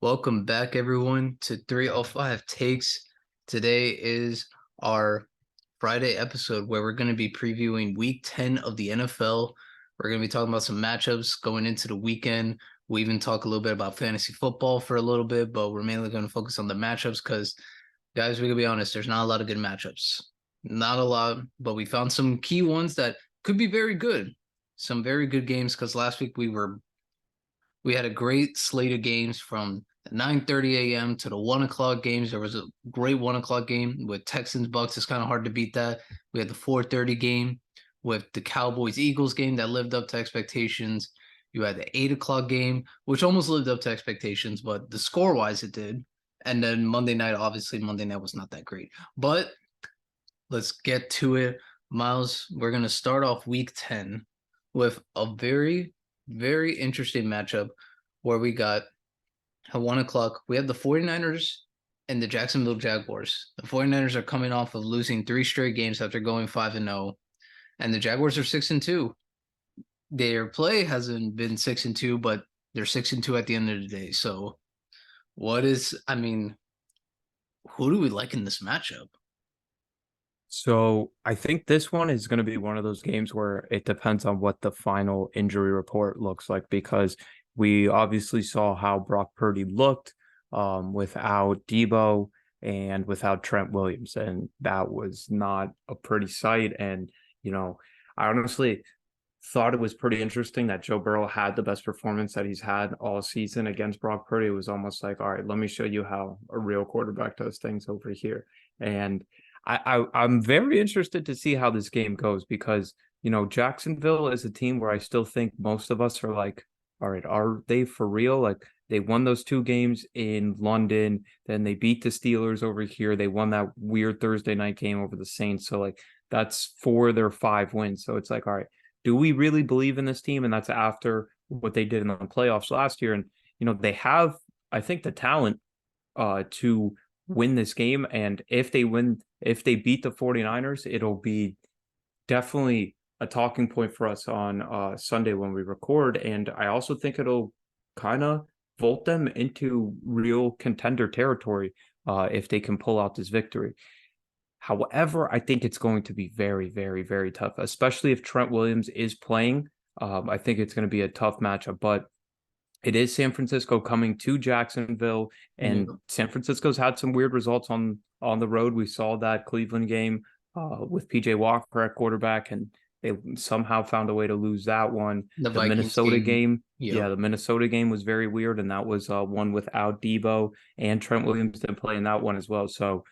Welcome back, everyone, to 305 Takes. Today is our Friday episode where we're going to be previewing week 10 of the NFL. We're going to be talking about some matchups going into the weekend. We even talk a little bit about fantasy football for a little bit, but we're mainly going to focus on the matchups because, guys, we're going to be honest, there's not a lot of good matchups. Not a lot, but we found some key ones that could be very good. Some very good games because last week we had a great slate of games from 9:30 a.m. to the 1 o'clock games. There was a great 1 o'clock game with Texans Bucks. It's kind of hard to beat that. We had the 4:30 game with the Cowboys Eagles game that lived up to expectations. You had the 8 o'clock game, which almost lived up to expectations, but the score wise it did. And then Monday night, obviously, Monday night was not that great. But let's get to it. Myles, we're going to start off week 10 with a very, very interesting matchup where we got at 1 o'clock. We have the 49ers and the Jacksonville Jaguars. The 49ers are coming off of losing 3 straight games after going 5-0, and the Jaguars are 6-2. Their play hasn't been 6-2, but they're 6-2 at the end of the day. So, who do we like in this matchup? So I think this one is going to be one of those games where it depends on what the final injury report looks like, because we obviously saw how Brock Purdy looked without Debo and without Trent Williams, and that was not a pretty sight. And I honestly thought it was pretty interesting that Joe Burrow had the best performance that he's had all season against Brock Purdy. It was almost like, all right, let me show you how a real quarterback does things over here. And I'm very interested to see how this game goes, because Jacksonville is a team where I still think most of us are like, all right, are they for real? Like, they won those 2 games in London, then they beat the Steelers over here. They won that weird Thursday night game over the Saints. So like, that's 4 of their 5 wins. So it's like, all right, do we really believe in this team? And that's after what they did in the playoffs last year. And they have, I think, the talent to win this game. And if they beat the 49ers, it'll be definitely a talking point for us on Sunday when we record. And I also think it'll kind of vault them into real contender territory if they can pull out this victory. However, I think it's going to be very, very, very tough, especially if Trent Williams is playing. I think it's going to be a tough matchup, but it is San Francisco coming to Jacksonville, and Yeah. San Francisco's had some weird results on the road. We saw that Cleveland game with PJ Walker at quarterback, and they somehow found a way to lose that one. The The Vikings Minnesota game. game, Yep. yeah, the Minnesota game was very weird, and that was one without Debo, and Trent Williams didn't play in that one as well. So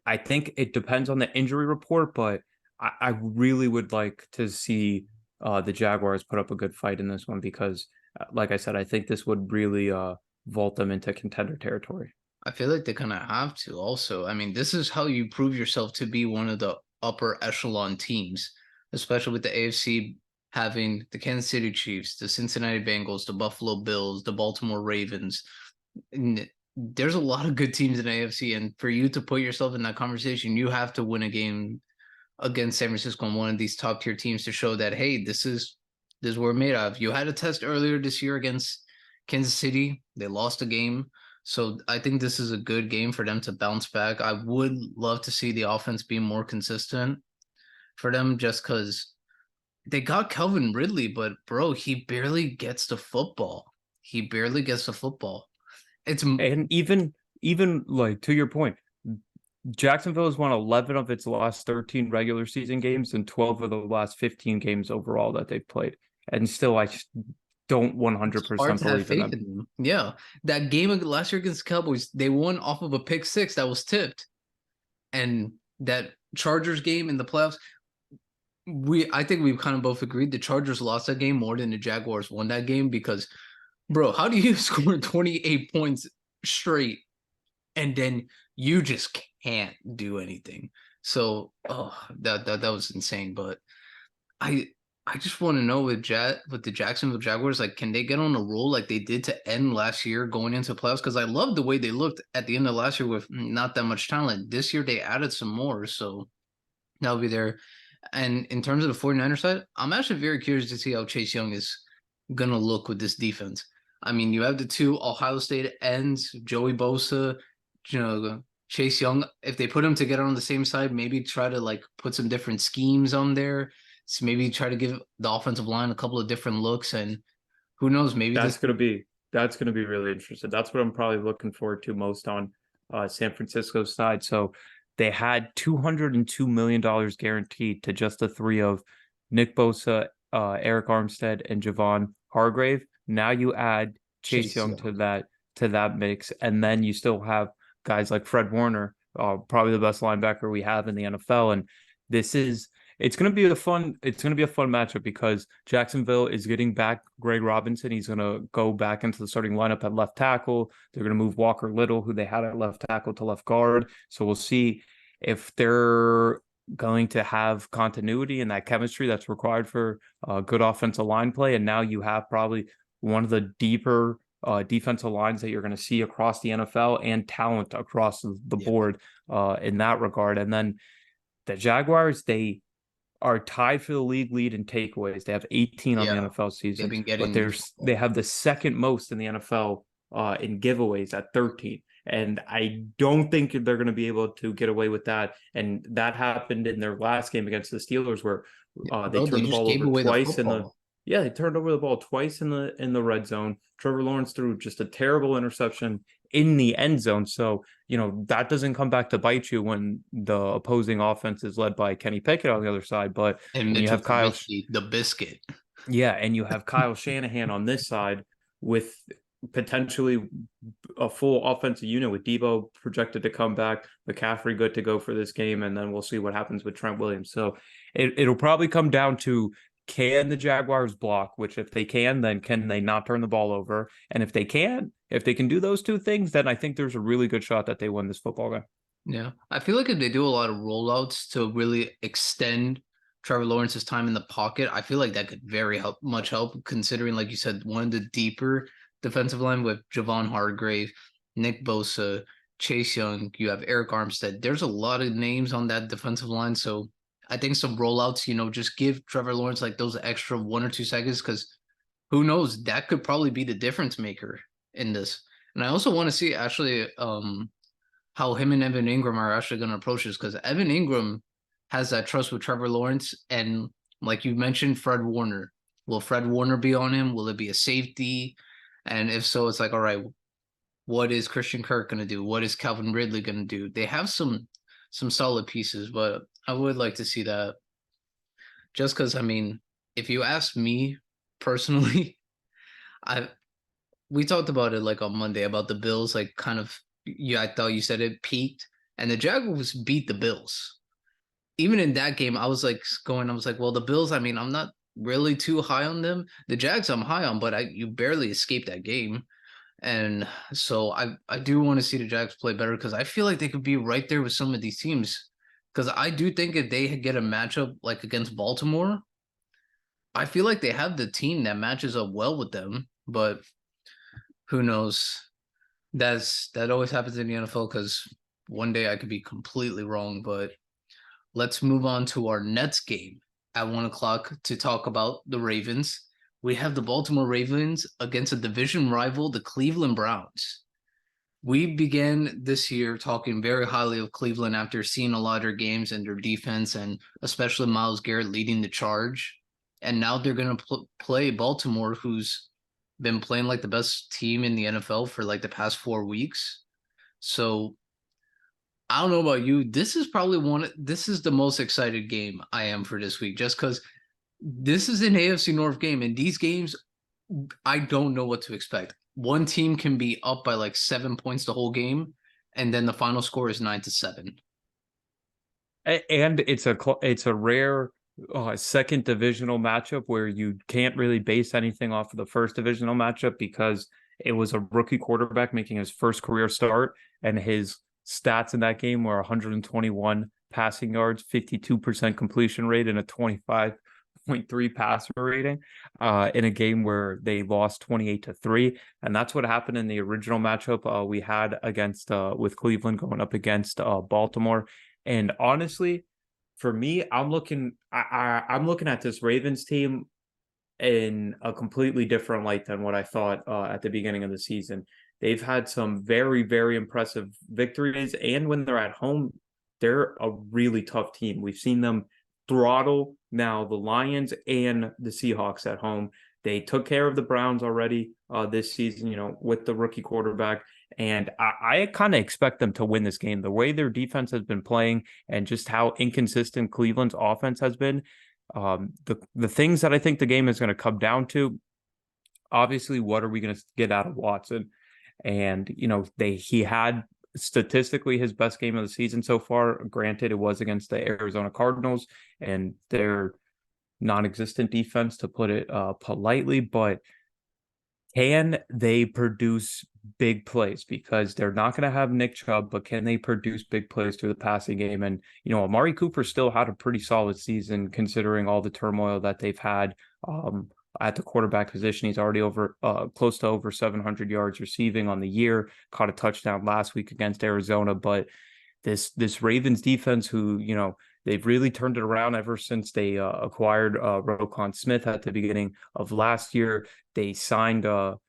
I think it depends on the injury report, but I really would like to see the Jaguars put up a good fight in this one, because like I said, I think this would really vault them into contender territory. I feel like they kind of have to also. I mean, this is how you prove yourself to be one of the upper echelon teams, especially with the AFC having the Kansas City Chiefs, the Cincinnati Bengals, the Buffalo Bills, the Baltimore Ravens. And there's a lot of good teams in the AFC, and for you to put yourself in that conversation, you have to win a game against San Francisco and one of these top tier teams to show that, hey, this is what we're made of. You had a test earlier this year against Kansas City. They lost a game. So I think this is a good game for them to bounce back. I would love to see the offense be more consistent for them, just because they got Calvin Ridley, but bro, he barely gets the football. He barely gets the football. It's And even like, to your point, Jacksonville has won 11 of its last 13 regular season games and 12 of the last 15 games overall that they've played. And still, I just don't hard 100% to have believe in faith them. in them. Yeah, that game last year against the Cowboys, they won off of a pick six that was tipped, and that Chargers game in the playoffs, I think we've kind of both agreed the Chargers lost that game more than the Jaguars won that game because, bro, how do you score 28 points straight and then you just can't do anything? So, that was insane. But I I just want to know with the Jacksonville Jaguars, like, can they get on a roll like they did to end last year going into playoffs? Because I love the way they looked at the end of last year with not that much talent. This year they added some more, so that'll be there. And in terms of the 49ers side, I'm actually very curious to see how Chase Young is gonna look with this defense. I mean, you have the two Ohio State ends, Joey Bosa, Chase Young. If they put them together on the same side, maybe try to like put some different schemes on there. So maybe try to give the offensive line a couple of different looks, and who knows, maybe this. That's gonna be really interesting. That's what I'm probably looking forward to most on San Francisco's side. So they had $202 million guaranteed to just the three of Nick Bosa, Eric Armstead, and Javon Hargrave. Now you add Chase Chase Young Young. to that mix, and then you still have guys like Fred Warner, probably the best linebacker we have in the NFL. And this is it's gonna be a fun matchup because Jacksonville is getting back Greg Robinson. He's gonna go back into the starting lineup at left tackle. They're gonna move Walker Little, who they had at left tackle, to left guard. So we'll see if they're going to have continuity and that chemistry that's required for good offensive line play. And now you have probably one of the deeper defensive lines that you're going to see across the NFL and talent across the Yeah. board in that regard. And then the Jaguars, they are tied for the league lead in takeaways. They have 18 on the Yeah. NFL They've season, been but getting. they have the second most in the NFL in giveaways at 13. And I don't think they're going to be able to get away with that. And that happened in their last game against the Steelers, where they Bro, they turned the just ball gave over away the twice in the football. yeah, they turned over the ball twice in the red zone. Trevor Lawrence threw just a terrible interception in the end zone. So, that doesn't come back to bite you when the opposing offense is led by Kenny Pickett on the other side. But And when you Mitchell have Trubisky, the biscuit. yeah, and you have Kyle Shanahan on this side with potentially a full offensive unit with Debo projected to come back, McCaffrey good to go for this game, and then we'll see what happens with Trent Williams. So it'll probably come down to, can the Jaguars block, which if they can, then can they not turn the ball over? And if they can do those two things, then I think there's a really good shot that they win this football game. Yeah. I feel like if they do a lot of rollouts to really extend Trevor Lawrence's time in the pocket, I feel like that could very much help, considering, like you said, one of the deeper defensive line with Javon Hargrave, Nick Bosa, Chase Young, you have Eric Armstead. There's a lot of names on that defensive line. So I think some rollouts, just give Trevor Lawrence like those extra 1 or 2 seconds, because who knows, that could probably be the difference maker in this. And I also want to see actually how him and Evan Ingram are actually going to approach this, because Evan Ingram has that trust with Trevor Lawrence. And like you mentioned, Fred Warner. Will Fred Warner be on him? Will it be a safety? And if so, it's like, all right, what is Christian Kirk going to do? What is Calvin Ridley going to do? They have some solid pieces, but I would like to see that. Just because, I mean, if you ask me personally, I we talked about it like on Monday about the Bills, like kind of, yeah, I thought you said it peaked, and the Jaguars beat the Bills. Even in that game, I was like I was like, well, the Bills, I mean, I'm not really too high on them. The Jags I'm high on, but you barely escaped that game. And so I do want to see the Jags play better, because I feel like they could be right there with some of these teams. Because I do think if they get a matchup like against Baltimore, I feel like they have the team that matches up well with them. But who knows? That always happens in the NFL, because one day I could be completely wrong. But let's move on to our Nets game at 1 o'clock to talk about the Ravens. We have the Baltimore Ravens against a division rival, the Cleveland Browns. We began this year talking very highly of Cleveland after seeing a lot of their games and their defense, and especially Myles Garrett leading the charge. And now they're going to play Baltimore, who's been playing like the best team in the NFL for like the past 4 weeks. So I don't know about you. This is the most excited game I am for this week, just because this is an AFC North game, and these games, I don't know what to expect. One team can be up by like 7 points the whole game, and then the final score is 9-7. And it's a rare second divisional matchup where you can't really base anything off of the first divisional matchup, because it was a rookie quarterback making his first career start, and his stats in that game were 121 passing yards, 52% completion rate, and a 25.3 passer rating in a game where they lost 28-3. And that's what happened in the original matchup we had against with Cleveland going up against Baltimore. And honestly, for me, I'm looking at this Ravens team. in a completely different light than what I thought at the beginning of the season. They've had some very, very impressive victories, and when they're at home, they're a really tough team. We've seen them throttle now the Lions and the Seahawks at home. They took care of the Browns already this season, with the rookie quarterback. And I kind of expect them to win this game. The way their defense has been playing and just how inconsistent Cleveland's offense has been, the things that I think the game is going to come down to, obviously, what are we going to get out of Watson? And he had statistically his best game of the season so far. Granted, it was against the Arizona Cardinals and their non-existent defense, to put it politely, but can they produce big plays? Because they're not going to have Nick Chubb, but can they produce big plays through the passing game? And, Amari Cooper still had a pretty solid season considering all the turmoil that they've had at the quarterback position. He's already over close to over 700 yards receiving on the year, caught a touchdown last week against Arizona. But this Ravens defense, who, they've really turned it around ever since they acquired Roquan Smith at the beginning of last year. They signed Jadeveon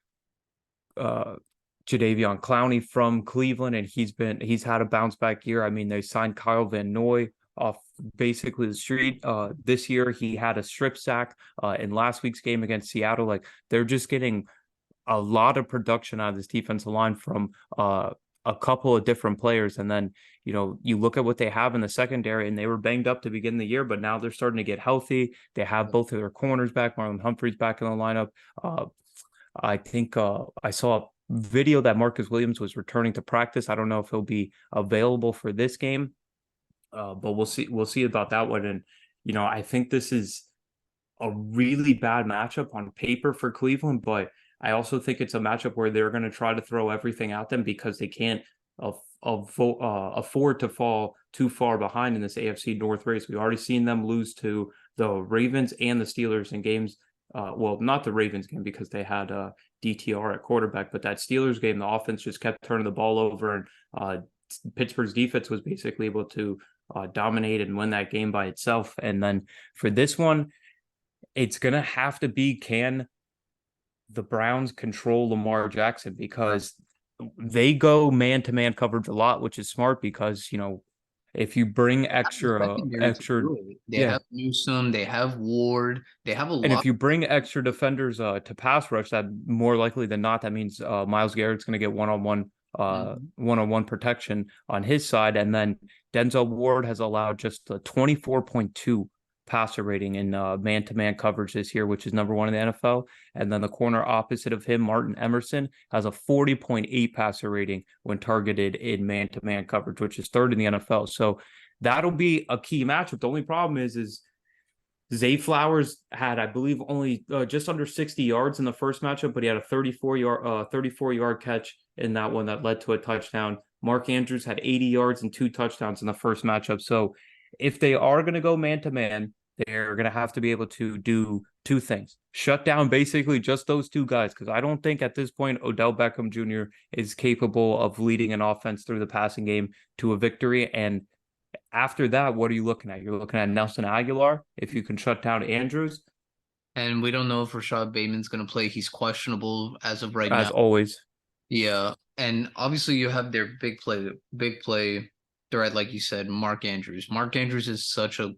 Clowney from Cleveland, and he's had a bounce back year. I mean, they signed Kyle Van Noy off basically the street. This year, he had a strip sack in last week's game against Seattle. Like, they're just getting a lot of production out of this defensive line from a couple of different players. And then, you look at what they have in the secondary, and they were banged up to begin the year, but now they're starting to get healthy. They have both of their corners back. Marlon Humphrey's back in the lineup. I think I saw a video that Marcus Williams was returning to practice. I don't know if he'll be available for this game, but we'll see. We'll see about that one. And, I think this is a really bad matchup on paper for Cleveland, but I also think it's a matchup where they're going to try to throw everything at them because they can't afford to fall too far behind in this AFC North race. We've already seen them lose to the Ravens and the Steelers in games. Well, not the Ravens game because they had DTR at quarterback, but that Steelers game, the offense just kept turning the ball over, and Pittsburgh's defense was basically able to dominate and win that game by itself. And then for this one, it's going to have to be, can the Browns control Lamar Jackson? Because they go man-to-man coverage a lot, which is smart because, if you bring extra, They yeah. have Newsome, they have Ward, they have a And lot. if you bring extra defenders to pass rush, that more likely than not, that means Myles Garrett's going to get one-on-one protection on his side. And then Denzel Ward has allowed just a 24.2 passer rating in man-to-man coverage this year, which is number one in the NFL. And then the corner opposite of him, Martin Emerson, has a 40.8 passer rating when targeted in man-to-man coverage, which is third in the NFL. So that'll be a key matchup. The only problem is Zay Flowers had, I believe, only just under 60 yards in the first matchup, but he had a 34-yard catch in that one that led to a touchdown. Mark Andrews had 80 yards and 2 touchdowns in the first matchup. So if they are going to go man-to-man, they're going to have to be able to do 2 things. Shut down basically just those 2 guys, because I don't think at this point Odell Beckham Jr. is capable of leading an offense through the passing game to a victory. And after that, what are you looking at? You're looking at Nelson Aguilar, if you can shut down Andrews. And we don't know if Rashad Bateman's going to play. He's questionable as of right As now. always. Yeah. And obviously you have their big play threat, like you said, Mark Andrews. Mark Andrews is such a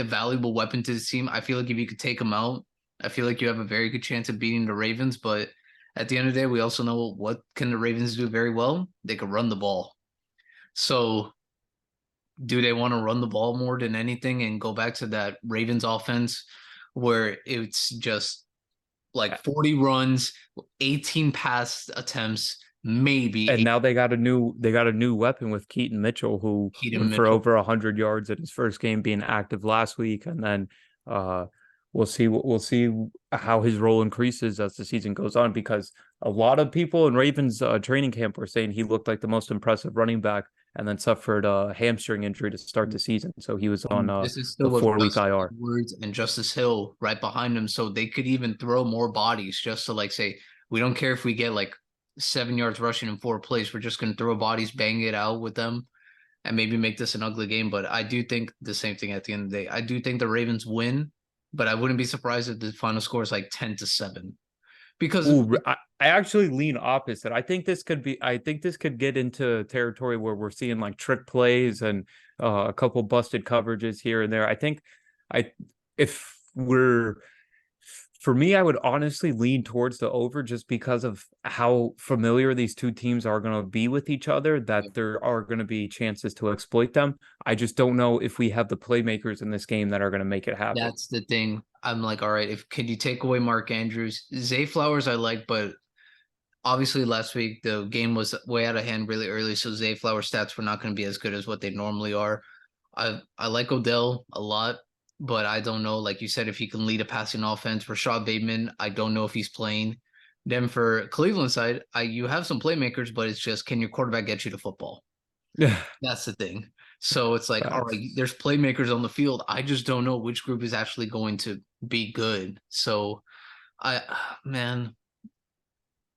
valuable weapon to the team. I feel like if you could take him out, I feel like you have a very good chance of beating the Ravens. But at the end of the day, we also know what can the Ravens do very well? They can run the ball. So do they want to run the ball more than anything and go back to that Ravens offense where it's just like 40 runs, 18 pass attempts, maybe And now they got a new weapon with Keaton Mitchell, who Keaton went for Mitchell. over 100 yards in his first game, being active last week. And then we'll see how his role increases as the season goes on, because a lot of people in Ravens training camp were saying he looked like the most impressive running back, and then suffered a hamstring injury to start the season. So he was on This is the still with 4-week Gus IR. Edwards and Justice Hill right behind him. So they could even throw more bodies just to like say, we don't care if we get like 7 yards rushing in 4 plays. We're just going to throw bodies, bang it out with them, and maybe make this an ugly game. But I do think the same thing at the end of the day. I do think the Ravens win but I wouldn't be surprised if the final score is like 10-7 because Ooh, I actually lean opposite. I think this could get into territory where we're seeing like trick plays and a couple busted coverages here and there. I think I if we're for me, I would honestly lean towards the over just because of how familiar these two teams are going to be with each other, that there are going to be chances to exploit them. I just don't know if we have the playmakers in this game that are going to make it happen. that's the thing. I'm like, all right, if could you take away Mark Andrews? Zay Flowers I like, but obviously last week the game was way out of hand really early, so Zay Flowers stats were not going to be as good as what they normally are. I like Odell a lot, but I don't know, like you said, if he can lead a passing offense. Rashad Bateman, I don't know if he's playing. Then for Cleveland side, you have some playmakers, but it's just can your quarterback get you to football? Yeah, That's the thing. So it's like, all right, facts. there's playmakers on the field. I just don't know which group is actually going to be good. So I, man,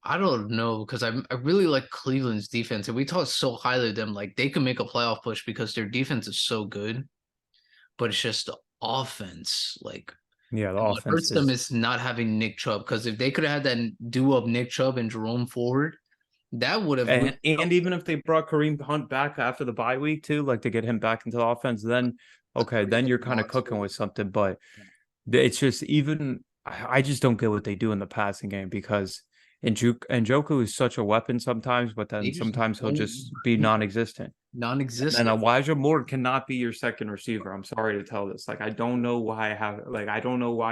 I don't know because I really like Cleveland's defense, and we talk so highly of them. Like they can make a playoff push because their defense is so good, but it's just the offense. Like Yeah, the and what offense hurts them is. is not having Nick Chubb. Because if they could have had that duo of Nick Chubb and Jerome Ford, that would have really And helped even if they brought Kareem Hunt back after the bye week too, like to get him back into the offense, then a okay, then you're three-headed kind of cooking monster. with something. But it's just even I just don't get what they do in the passing game because Njoku is such a weapon sometimes, but They then just sometimes he'll don't just be non-existent. And then non-existent. Elijah Moore cannot be your second receiver. I'm sorry to tell this. Like I don't know why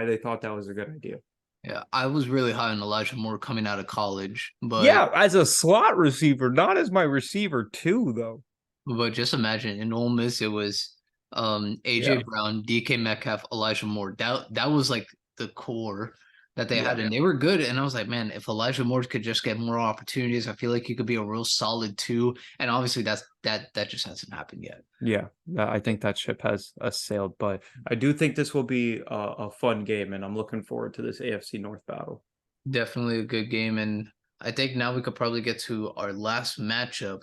they thought that was a good idea. Yeah, I was really high on Elijah Moore coming out of college, but Yeah, as a slot receiver, not as my receiver too, though. just imagine in Ole Miss it was AJ Yeah. Brown, DK Metcalf, Elijah Moore. That was like the core that they had, Yeah. and they were good. And I was like, man, if Elijah Moore could just get more opportunities, I feel like he could be a real solid two. And obviously that just hasn't happened yet. Yeah, I think that ship has sailed, but I do think this will be a fun game, and I'm looking forward to this AFC North battle. Definitely a good game, and I think now we could probably get to our last matchup,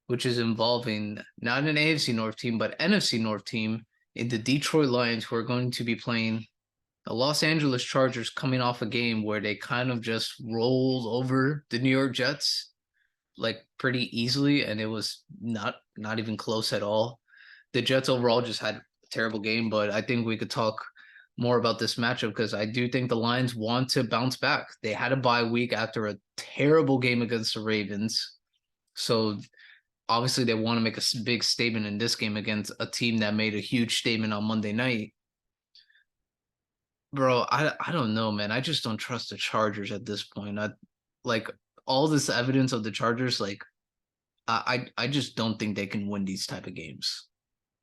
which is involving not an AFC North team, but NFC North team in the Detroit Lions, who are going to be playing the Los Angeles Chargers, coming off a game where they kind of just rolled over the New York Jets like pretty easily, and it was not even close at all. The Jets overall just had a terrible game, but I think we could talk more about this matchup because I do think the Lions want to bounce back. They had a bye week after a terrible game against the Ravens. So obviously they want to make a big statement in this game against a team that made a huge statement on Monday night. Bro, I don't know, man. I just don't trust the Chargers at this point. I like all this evidence of the Chargers, like I just don't think they can win these type of games.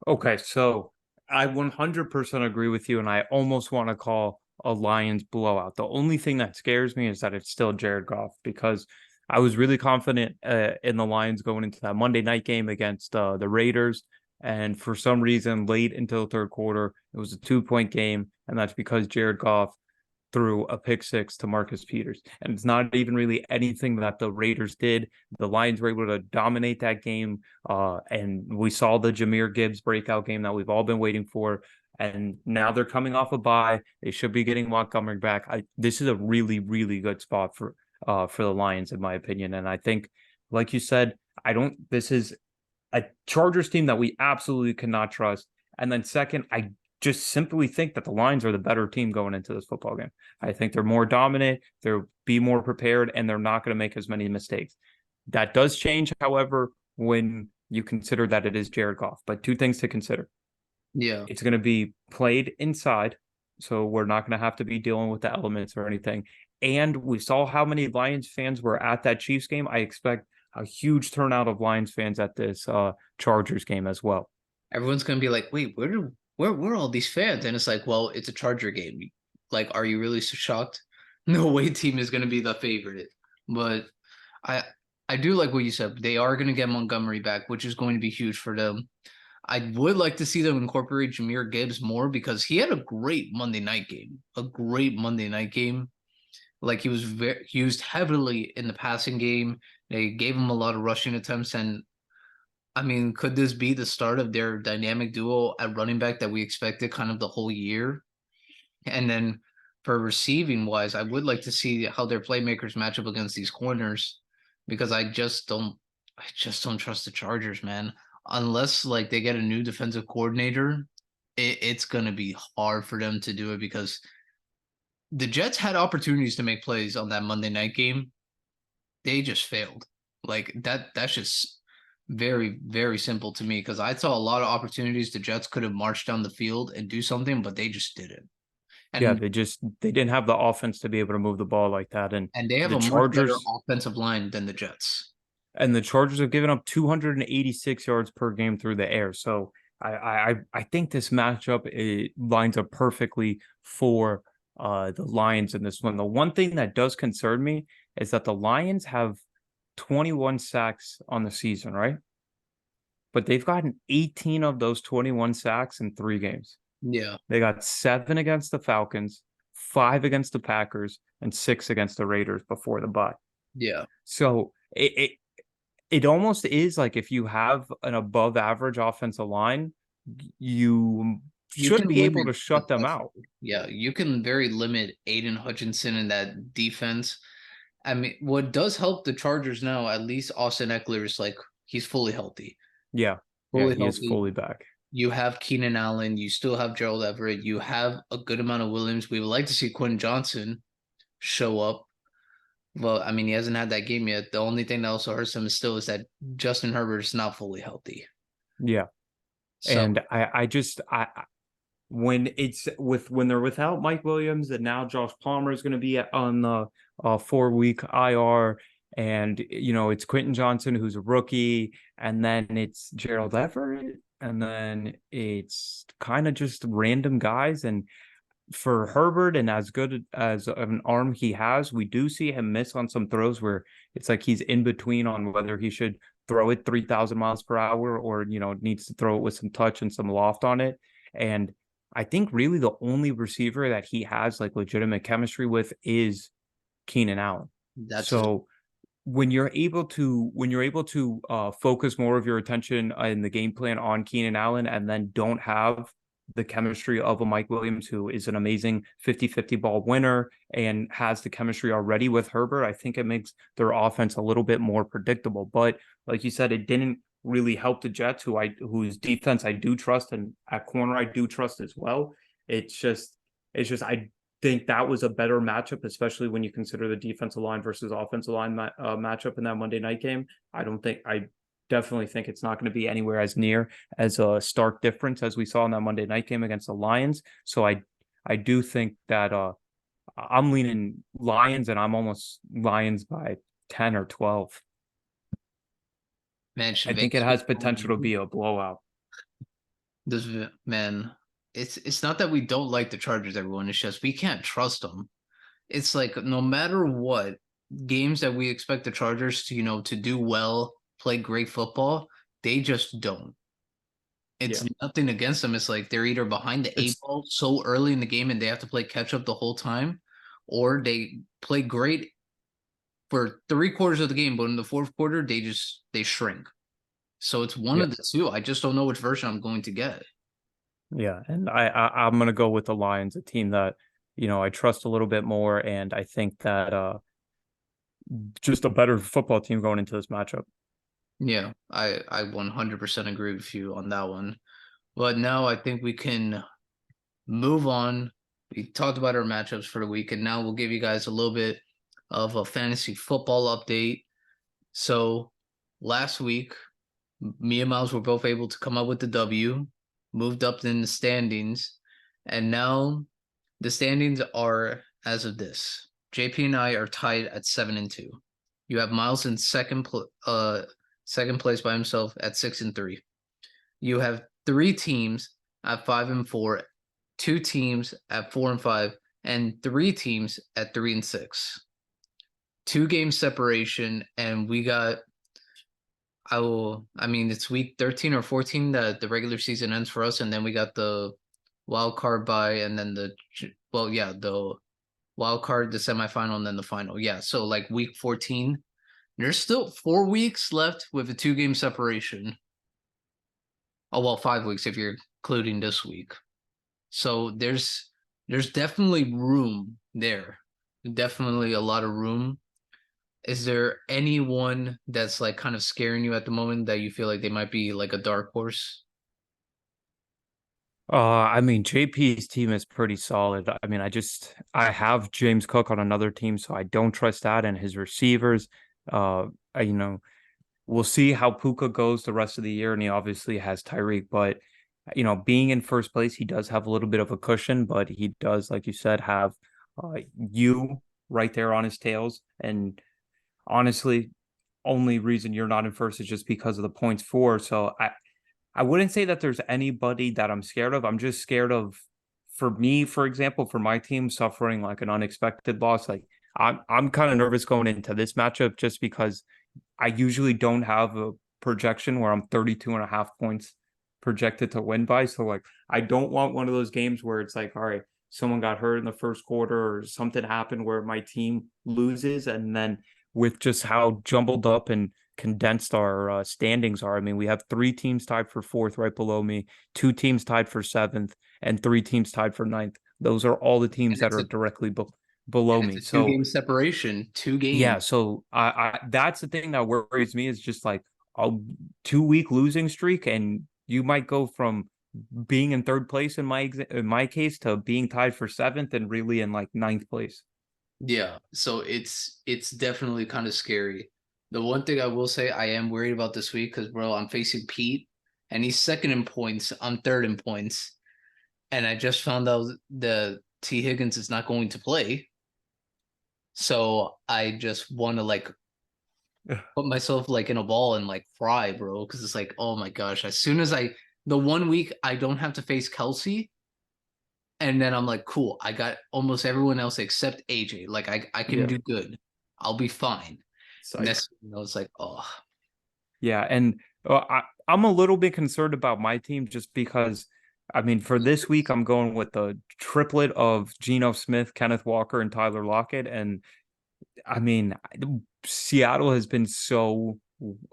Okay, so I 100% agree with you, and I almost want to call a Lions blowout. The only thing that scares me is that it's still Jared Goff because I was really confident in the Lions going into that Monday night game against the Raiders, and for some reason, late into the third quarter, it was a 2-point game, and that's because Jared Goff threw a pick six to Marcus Peters. And it's not even really anything that the Raiders did. The Lions were able to dominate that game. And we saw the Jahmyr Gibbs breakout game that we've all been waiting for. And now they're coming off a bye. They should be getting Montgomery back. This is a really, really good spot for the Lions, in my opinion. And I think, like you said, this is a Chargers team that we absolutely cannot trust. And then second, I just simply think that the Lions are the better team going into this football game. I think they're more dominant, they'll be more prepared, and they're not going to make as many mistakes. That does change, however, when you consider that it is Jared Goff. But two things to consider. Yeah. It's going to be played inside, so we're not going to have to be dealing with the elements or anything. And we saw how many Lions fans were at that Chiefs game. I expect a huge turnout of Lions fans at this Chargers game as well. Everyone's gonna be like, wait, where were all these fans? And it's like, well, it's a Charger game. Like, are you really so shocked? No way team is gonna be the favorite. But I I do like what you said. They are gonna get Montgomery back, which is going to be huge for them. I would like to see them incorporate Jahmyr Gibbs more because he had a great Monday night game. A great Monday night game. Like he was used heavily in the passing game. They gave him a lot of rushing attempts, and I mean, could this be the start of their dynamic duo at running back that we expected kind of the whole year? And then for receiving wise, I would like to see how their playmakers match up against these corners because I just don't trust the Chargers, man. Unless like they get a new defensive coordinator, it's gonna be hard for them to do it because the Jets had opportunities to make plays on that Monday night game. They just failed. Like that's just very, very simple to me because I saw a lot of opportunities the Jets could have marched down the field and do something, but they just didn't. Yeah, And they didn't have the offense to be able to move the ball like that. and they have The a much better Chargers offensive line than the Jets. and the Chargers have given up 286 yards per game through the air. So I think this matchup it lines up perfectly for the Lions in this one. The one thing that does concern me is that the Lions have 21 sacks on the season, right? But they've gotten 18 of those 21 sacks in 3 games. Yeah, They got 7 against the Falcons, 5 against the Packers, and 6 against the Raiders before the bye. yeah. So it almost is like if you have an above average offensive line, you You should can be able limit to the shut them pressure. out. Yeah, you can very limit Aiden Hutchinson in that defense. I mean, what does help the Chargers now, at least Austin Eckler is like he's fully healthy. Yeah. Yeah, Fully he is healthy. fully back. You have Keenan Allen. You still have Gerald Everett. You have a good amount of Williams. We would like to see Quentin Johnson show up. Well, I mean, he hasn't had that game yet. The only thing that also hurts him is still is that Justin Herbert is not fully healthy. Yeah. So And I just when it's when they're without Mike Williams and now Josh Palmer is going to be on the 4-week IR, and it's Quentin Johnson who's a rookie, and then it's Gerald Everett, and then it's kind of just random guys. And for Herbert, and as good as an arm he has, we do see him miss on some throws where it's like he's in between on whether he should throw it 3,000 miles per hour or needs to throw it with some touch and some loft on it. And I think really the only receiver that he has like legitimate chemistry with is Keenan Allen. that's his. So when you're able to focus more of your attention in the game plan on Keenan Allen and then don't have the chemistry of a Mike Williams, who is an amazing 50-50 ball winner and has the chemistry already with Herbert, I think it makes their offense a little bit more predictable. But like you said, it didn't really help the Jets, whose defense I do trust, and at corner I do trust as well. It's just I think that was a better matchup, especially when you consider the defensive line versus offensive line matchup in that Monday night game. I definitely think it's not going to be anywhere as near as a stark difference as we saw in that Monday night game against the Lions. So I do think that I'm leaning Lions, and I'm almost Lions by 10 or 12. Man, I should think it Vegas has potential to be be a blowout. this man? It's not that we don't like the Chargers, everyone. It's just we can't trust them. It's like no matter what games that we expect the Chargers to to do well, play great football, they just don't. It's Yeah. nothing against them. It's like they're either behind the eight It's ball so early in the game and they have to play catch up the whole time, or they play great for 3 quarters of the game, but in the fourth quarter they shrink. So it's one yeah. of the two. I just don't know which version I'm going to get. Yeah, and I'm gonna go with the Lions, a team that I trust a little bit more, and I think that just a better football team going into this matchup. Yeah, I 100% agree with you on that one. But now I think we can move on. We talked about our matchups for the week, and now we'll give you guys a little bit of a fantasy football update. So last week, me and Miles were both able to come up with the W, moved up in the standings, and now the standings are as of this. JP and I are tied at 7-2. You have Miles in second place by himself at 6-3. You have 3 teams at 5-4, 2 teams at 4-5, and 3 teams at 3-6. 2 game separation, and we got. I mean, it's week 13 or 14 that the regular season ends for us, and then we got the wild card bye, and then the wild card, the semifinal, and then the final. Yeah, so like week 14, there's still 4 weeks left with a 2 game separation. Oh well, 5 weeks if you're including this week. So there's there's definitely room there. Definitely a lot of room. Is there anyone that's like kind of scaring you at the moment that you feel like they might be like a dark horse? I mean, JP's team is pretty solid. I mean, I have James Cook on another team, so I don't trust that and his receivers. Uh, you know, we'll see how Puka goes the rest of the year, and he obviously has Tyreek, but being in first place, he does have a little bit of a cushion, but he does, like you said, have you right there on his tails. And honestly, only reason you're not in first is just because of the points for. So I wouldn't say that there's anybody that I'm scared of. I'm just scared of, for me, for example, for my team suffering like an unexpected loss. Like I'm kind of nervous going into this matchup just because I usually don't have a projection where I'm 32 and a half points projected to win by. So like I don't want one of those games where it's like, all right, someone got hurt in the first quarter or something happened where my team loses. And then with just how jumbled up and condensed our standings are, I mean, we have three teams tied for fourth right below me, two teams tied for seventh, and three teams tied for ninth. Those are all the teams And that it's are a directly below and it's me. a two So game separation, two yeah, games. so I that's the thing that worries me is just like a 2 week losing streak, and you might go from being in third place in my case to being tied for seventh and really in like ninth place. Yeah, so it's definitely kind of scary. The one thing I will say I am worried about this week because bro, I'm facing Pete and he's second in points. I'm third in points. And I just found out the T. Higgins is not going to play. So I just want to like put myself like in a ball and like cry, bro. Cause it's like, oh my gosh. As soon as the 1 week I don't have to face Kelsey, and then I'm like, cool, I got almost everyone else except AJ. Like I can Yeah, do good. I'll be fine. And psych. that's it's like, oh, Yeah, and I'm a little bit concerned about my team just because, I mean, for this week, I'm going with the triplet of Geno Smith, Kenneth Walker, and Tyler Lockett. And I mean, Seattle has been so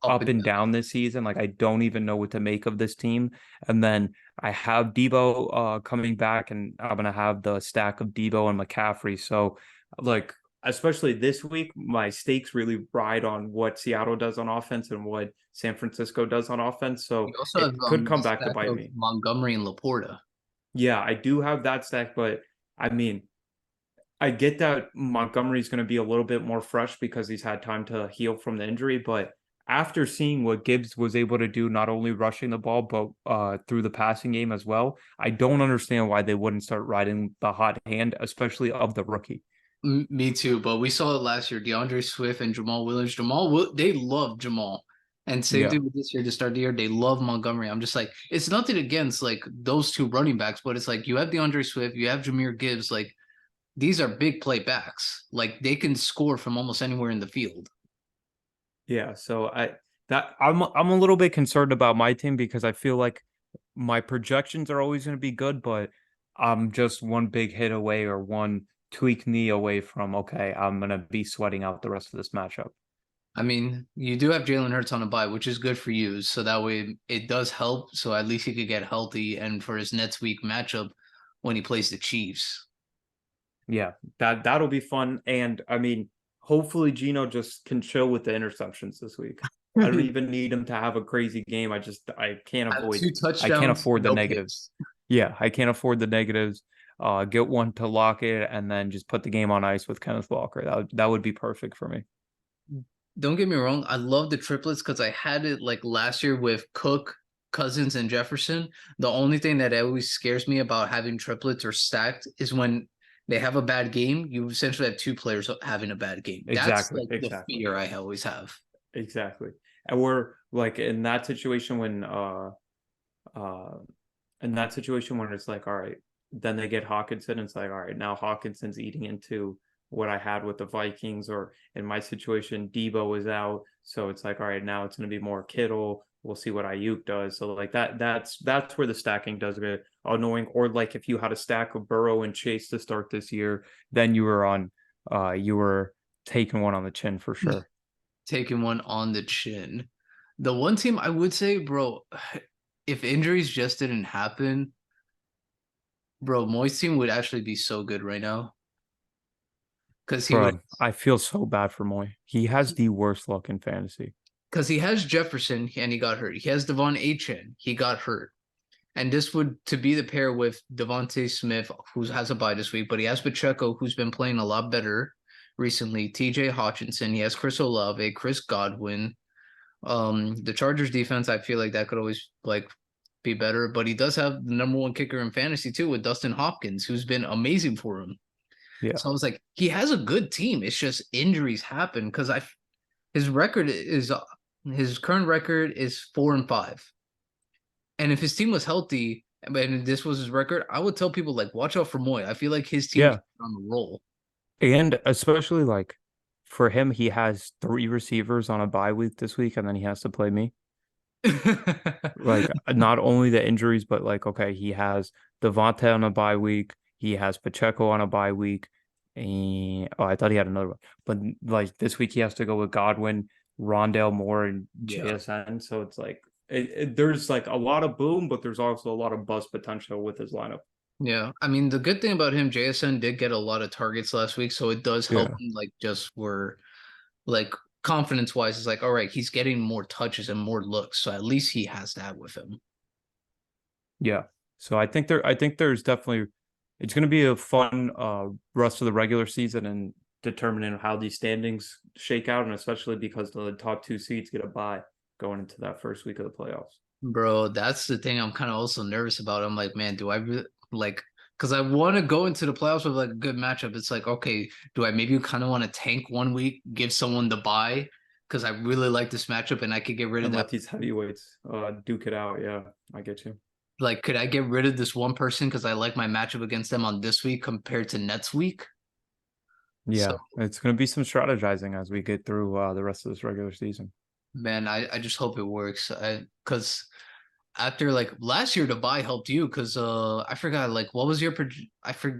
up up and and down. down this season. Like, I don't even know what to make of this team. And then I have Debo coming back, and I'm gonna have the stack of Debo and McCaffrey. So, like, especially this week, my stakes really ride on what Seattle does on offense and what San Francisco does on offense. You So also have it could the come back to stack bite of me. Montgomery and Laporta. Yeah, I do have that stack, but I mean, I get that Montgomery's going to be a little bit more fresh because he's had time to heal from the injury, but after seeing what Gibbs was able to do, not only rushing the ball, but through the passing game as well, I don't understand why they wouldn't start riding the hot hand, especially of the rookie. Me too, but we saw it last year. DeAndre Swift and Jamal Williams. They love Jamal. And same Yeah. thing with this year to start the year. They love Montgomery. I'm just like, it's nothing against like those two running backs, but it's like you have DeAndre Swift, you have Jameer Gibbs. Like these are big play backs. Like they can score from almost anywhere in the field. Yeah, so I'm a little bit concerned about my team because I feel like my projections are always going to be good, but I'm just one big hit away or one tweak knee away from okay, I'm going to be sweating out the rest of this matchup. I mean, you do have Jalen Hurts on a bye, which is good for you. So that way it does help. So at least he could get healthy and for his next week matchup when he plays the Chiefs. Yeah, that'll be fun. And I mean, hopefully Gino just can chill with the interceptions this week. I don't even need him to have a crazy game. Have two I can't touchdowns, afford the no negatives. picks. Yeah, I can't afford the negatives. Get one to lock it and then just put the game on ice with Kenneth Walker. That would be perfect for me. Don't get me wrong, I love the triplets because I had it like last year with Cook, Cousins, and Jefferson. The only thing that always scares me about having triplets or stacked is when they have a bad game, you essentially have two players having a bad game. That's Exactly, like the exactly, fear I always have. exactly. And we're like in that situation when uh in that situation when it's like, all right, then they get Hawkinson, it's like, all right, now Hawkinson's eating into what I had with the Vikings, or in my situation, Debo is out. So it's like, all right, now it's gonna be more Kittle. We'll see what Ayuk does. So like that's where the stacking does get annoying. Or like if you had a stack of Burrow and Chase to start this year, then you were taking one on the chin for sure. Taking one on the chin. The one team I would say, bro, if injuries just didn't happen, Bro, Moy's team would actually be so good right now because he would Bro, I feel so bad for Moy. He has the worst luck in fantasy. because he has Jefferson and he got hurt. He has Devon Achane, he got hurt. And this would to be the pair with Devontae Smith, who has a bye this week, but he has Pacheco, who's been playing a lot better recently. TJ Hawkinson, he has Chris Olave, Chris Godwin. The Chargers defense, I feel like that could always like be better, but he does have the number one kicker in fantasy too with Dustin Hopkins, who's been amazing for him. Yeah. So I was like, he has a good team. It's just injuries happen because I his record is his current record is 4-5. And if his team was healthy and this was his record, I would tell people like watch out for Moy. I feel like his team Yeah. can be on the roll. And especially like for him, he has three receivers on a bye week this week, and then he has to play me. Like not only the injuries, but like okay, he has Devontae on a bye week, he has Pacheco on a bye week, and oh, I thought he had another one, but like this week he has to go with Godwin, Rondale Moore, and Yeah. JSN. So it's like there's like a lot of boom, but there's also a lot of bust potential with his lineup. Yeah. I mean, the good thing about him, JSN did get a lot of targets last week, so it does help Yeah, him like just where like confidence wise, it's like, all right, he's getting more touches and more looks. So at least he has that with him. yeah. So I think there's definitely it's going to be a fun rest of the regular season and determining how these standings shake out, and especially because the top two seeds get a bye going into that first week of the playoffs. Bro, that's the thing I'm kind of also nervous about. I'm like, man, do I like because I want to go into the playoffs with like a good matchup. It's like, okay, do I maybe kind of want to tank 1 week, give someone the bye because I really like this matchup and I could get rid of And that. let these heavyweights duke it out. Yeah, I get you. Like, could I get rid of this one person because I like my matchup against them on this week compared to next week? So, Yeah, it's going to be some strategizing as we get through the rest of this regular season. man, I just hope it works. Because after like last year, the buy helped you because I forgot like what was your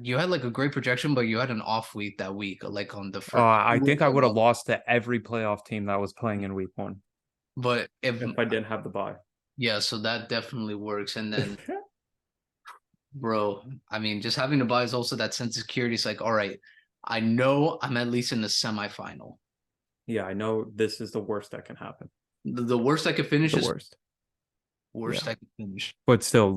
you had like a great projection, but you had an off week that week, like on the first. I think I would have lost to every playoff team that was playing in week one But if I didn't have the bye. yeah, so that definitely works. And then, bro, I mean, just having the buy is also that sense of security. It's like, all right, I know I'm at least in the semifinal. Yeah, I know this is the worst that can happen. The worst I could finish The is worst. Yeah. worst I could finish. But still,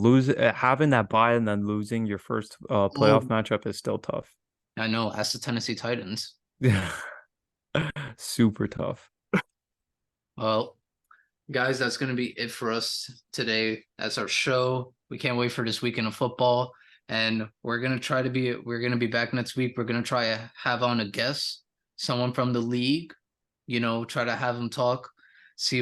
having that bye and then losing your first Oh, playoff matchup is still tough. I know. Ask the Tennessee Titans. Yeah, super tough. Well, guys, that's going to be it for us today. That's our show. We can't wait for this weekend of football. And we're going to be back next week. We're going to try to have on a guest, someone from the league, try to have them talk, see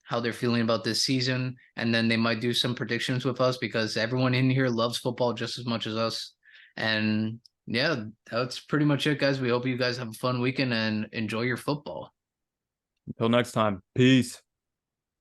how they're feeling about this season. And then they might do some predictions with us because everyone in here loves football just as much as us. And yeah, that's pretty much it, guys. We hope you guys have a fun weekend and enjoy your football. Until next time. Peace.